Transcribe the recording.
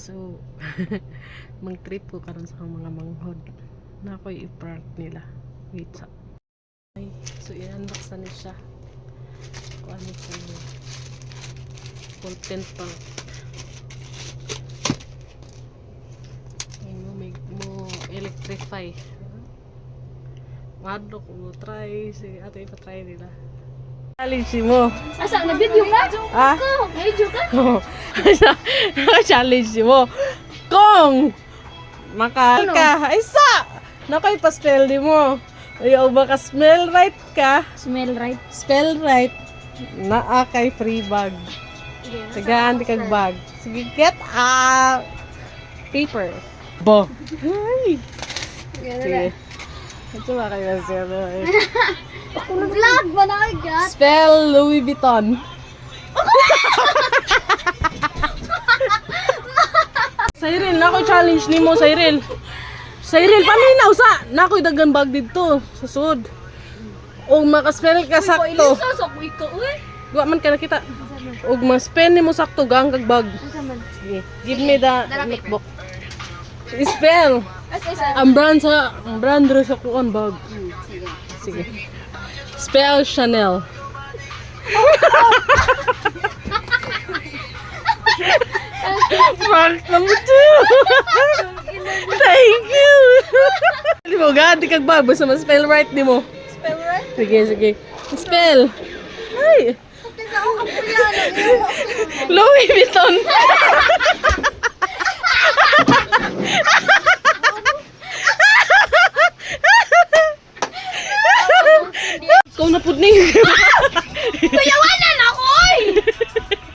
So, mag-trip ko karon sa mga manghod. Na ako'y i-prank nila. Wait sa. Okay. So, i-unbox na niya siya. Kung ano po content pa. Mo electrify. Madlo ko try si ato ipa-try nila. Challenge mo. Asa na video ka? Ah? Ko, video ka? Challenge mo. Kung makal ka, ay sa! Nakoy pa-spell di mo. Ayaw ba ka smell right ka? Smell right. Spell right. Naa kay free bag. Tagaan di kag bag. Sige, get a paper. Bo. Ay. Sige. Ito ba kayo siya? Kung vlog ba na kayo? Spell Louis Vuitton. Cyril, nako challenge nimo Cyril. Cyril, paminaw sa nakoy dagan bag dito sa sud. Og maka-spell ka sakto. Sasok ko uy. Wa man ka nakita. Og ma-spell nimo sakto gang kag bag. Sige, give me the notebook. Spell. Ang brand ro sa kuan bag. Sige. Spell Chanel. Mark naman too. Thank you. Di mo gadi kag bag basta ma-spell right di mo. Spell right? Sige, sige. Spell. Ay. Louis Vuitton.